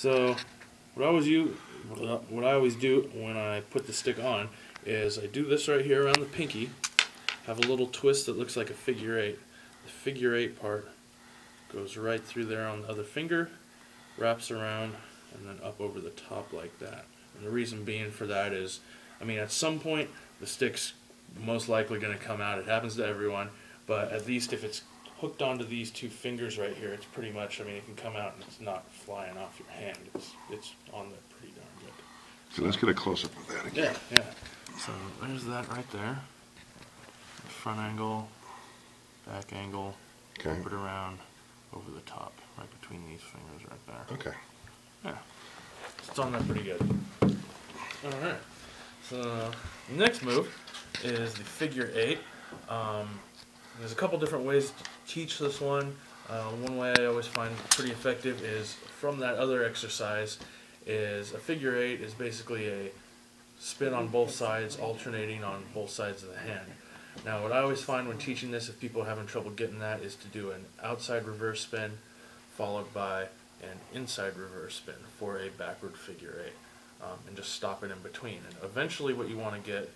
So what I always do when I put the stick on is I do this right here around the pinky, have a little twist that looks like a figure eight. The figure eight part goes right through there on the other finger, wraps around, and then up over the top like that. And the reason being for that is, I mean, at some point the stick's most likely going to come out. It happens to everyone, but at least if it's hooked onto these two fingers right here, it's pretty much, I mean, it can come out and it's not flying off your hand. It's on there pretty darn good. So let's get a close-up of that again. Yeah, yeah. So there's that right there. Front angle, back angle, Okay. flip it around, over the top, right between these fingers right there. Okay. Yeah. It's on there pretty good. Alright. So the next move is the figure eight. There's a couple different ways to teach this one. One way I always find pretty effective is from that other exercise. Is a figure eight is basically a spin on both sides, alternating on both sides of the hand. Now what I always find when teaching this, if people are having trouble getting that, is to do an outside reverse spin followed by an inside reverse spin for a backward figure eight, and just stop it in between. And eventually what you want to get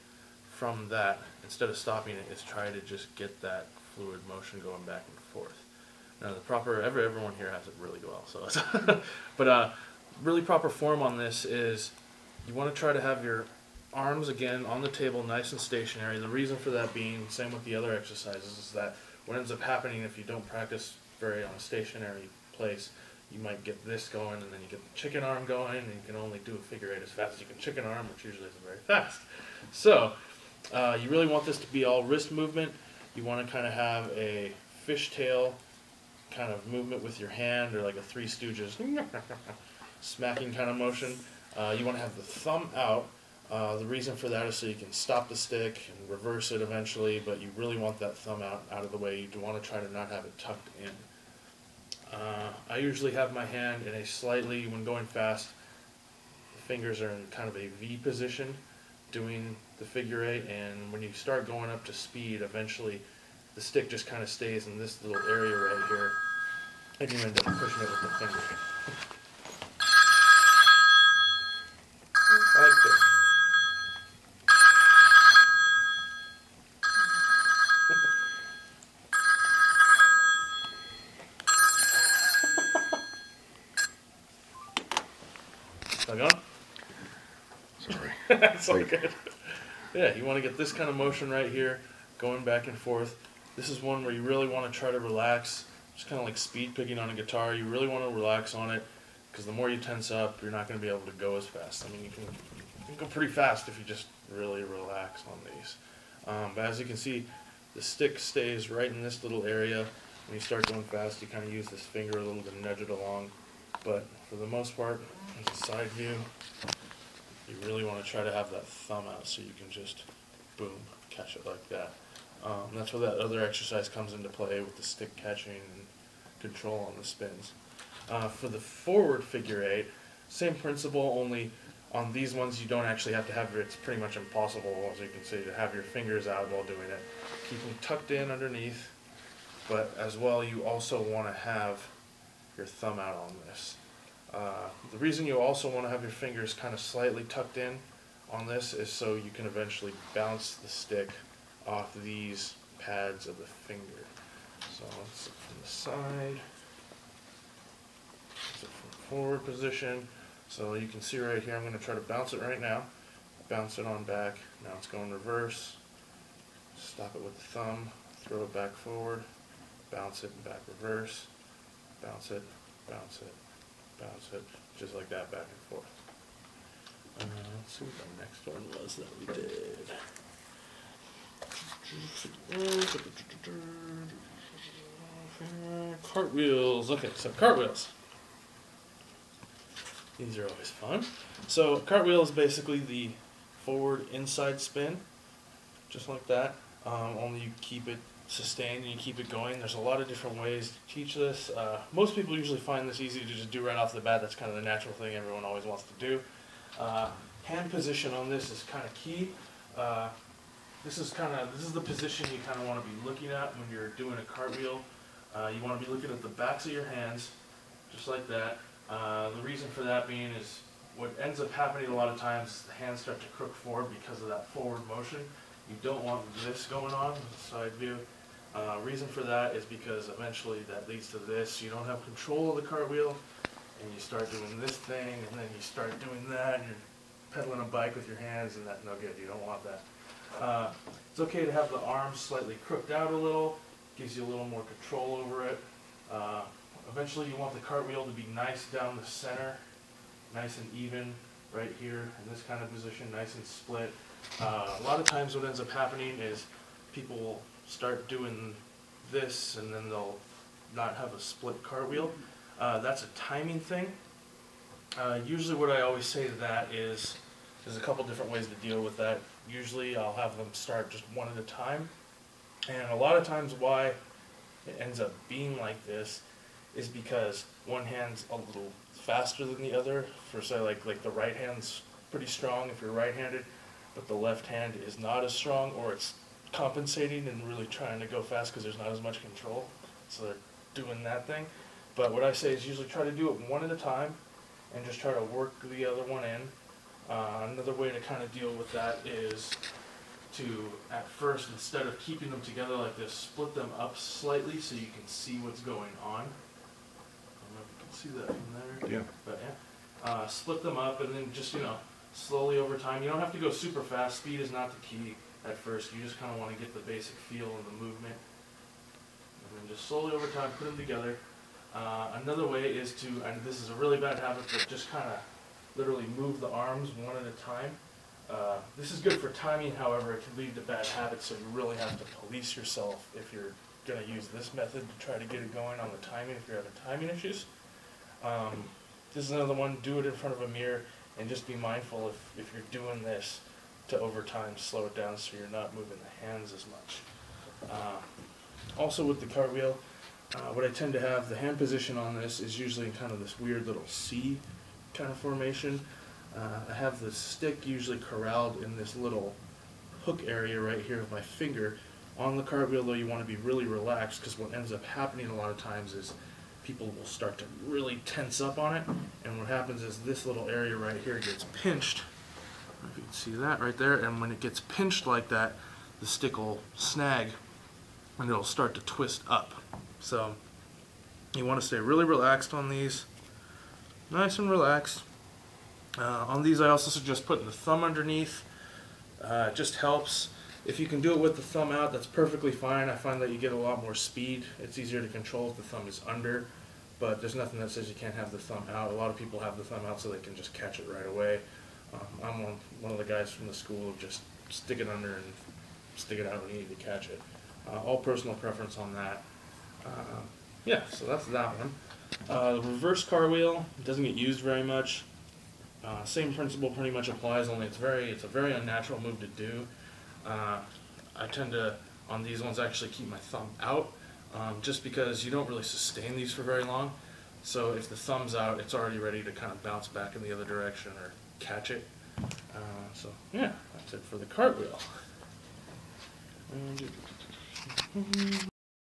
from that, instead of stopping it, is try to just get that fluid motion going back and forth. Now the proper, everyone here has it really well, so it's but really proper form on this is you want to try to have your arms again on the table nice and stationary. The reason for that being, same with the other exercises, is that what ends up happening if you don't practice very on a stationary place, you might get this going and then you get the chicken arm going and you can only do a figure eight as fast as you can chicken arm, which usually isn't very fast. So you really want this to be all wrist movement. You want to kind of have a fishtail kind of movement with your hand, or like a Three Stooges smacking kind of motion. You want to have the thumb out. The reason for that is so you can stop the stick and reverse it eventually, but you really want that thumb out of the way. You want to try to not have it tucked in. I usually have my hand in a slightly, when going fast, the fingers are in kind of a V position doing the figure eight, and when you start going up to speed, eventually the stick just kind of stays in this little area right here, and you end up pushing it with the finger. Like this. Still going? Sorry. It's all good. Yeah, you want to get this kind of motion right here, going back and forth. This is one where you really want to try to relax, just kind of like speed picking on a guitar. You really want to relax on it, because the more you tense up, you're not going to be able to go as fast. I mean, you can go pretty fast if you just really relax on these. But as you can see, the stick stays right in this little area. When you start going fast, you kind of use this finger a little to nudge it along. But for the most part, as a side view, you really want to try to have that thumb out so you can just, boom, catch it like that. That's where that other exercise comes into play with the stick catching and control on the spins. For the forward figure eight, same principle, only on these ones you don't actually have to have it's pretty much impossible, as you can see, to have your fingers out while doing it. Keep them tucked in underneath, but as well you also want to have your thumb out on this. The reason you also want to have your fingers kind of slightly tucked in on this is so you can eventually bounce the stick off these pads of the finger. So let's look from the side, so from forward position. So you can see right here, I'm going to try to bounce it right now. Bounce it on back. Now it's going reverse. Stop it with the thumb. Throw it back forward. Bounce it and back reverse. Bounce it, bounce it, bounce it. Just like that, back and forth. Let's see what the next one was that we did. Cartwheels. Okay, so cartwheels. These are always fun. So cartwheel is basically the forward inside spin, just like that. Only you keep it sustained and you keep it going. There's a lot of different ways to teach this. Most people usually find this easy to just do right off the bat. That's kind of the natural thing everyone always wants to do. Hand position on this is kind of key. This is the position you kind of want to be looking at when you're doing a cartwheel. You want to be looking at the backs of your hands, just like that. The reason for that being is what ends up happening a lot of times is the hands start to crook forward because of that forward motion. You don't want this going on, the side view. Reason for that is because eventually that leads to this. You don't have control of the cartwheel, and you start doing this thing, and then you start doing that, and you're pedaling a bike with your hands, and that's no good. You don't want that. It's okay to have the arms slightly crooked out a little, gives you a little more control over it. Eventually you want the cartwheel to be nice down the center, nice and even right here in this kind of position, nice and split. A lot of times what ends up happening is people will start doing this and then they'll not have a split cartwheel. That's a timing thing. Usually what I always say to that is, there's a couple different ways to deal with that. Usually I'll have them start just one at a time. And a lot of times why it ends up being like this is because one hand's a little faster than the other. For say like the right hand's pretty strong if you're right-handed, but the left hand is not as strong, or it's compensating and really trying to go fast because there's not as much control. So they're doing that thing. But what I say is usually try to do it one at a time and just try to work the other one in. Another way to kind of deal with that is to, at first, instead of keeping them together like this, split them up slightly so you can see what's going on. I don't know if you can see that from there. Yeah. But yeah. Split them up and then just, slowly over time. You don't have to go super fast. Speed is not the key at first. You just kind of want to get the basic feel of the movement. And then just slowly over time, put them together. Another way is to, and this is a really bad habit, but just kind of literally move the arms one at a time. This is good for timing, however, it can lead to bad habits, so you really have to police yourself if you're going to use this method to try to get it going on the timing if you're having timing issues. This is another one, do it in front of a mirror, and just be mindful if you're doing this to over time slow it down so you're not moving the hands as much. Also with the cartwheel, what I tend to have, the hand position on this is usually in kind of this weird little C kind of formation. I have the stick usually corralled in this little hook area right here of my finger. On the cartwheel though, you want to be really relaxed, because what ends up happening a lot of times is people will start to really tense up on it, and what happens is this little area right here gets pinched. I don't know if you can see that right there, and when it gets pinched like that, the stick will snag and it'll start to twist up. So you want to stay really relaxed on these, nice and relaxed. On these I also suggest putting the thumb underneath. It just helps. If you can do it with the thumb out, that's perfectly fine. I find that you get a lot more speed. It's easier to control if the thumb is under, but there's nothing that says you can't have the thumb out. A lot of people have the thumb out so they can just catch it right away. I'm one of the guys from the school of just stick it under and stick it out when you need to catch it. All personal preference on that. Yeah, so that's that one. The reverse cartwheel doesn't get used very much. Same principle pretty much applies, only it's a very unnatural move to do. I tend to, on these ones, actually keep my thumb out, just because you don't really sustain these for very long. So if the thumb's out, it's already ready to kind of bounce back in the other direction or catch it. So yeah, that's it for the cartwheel.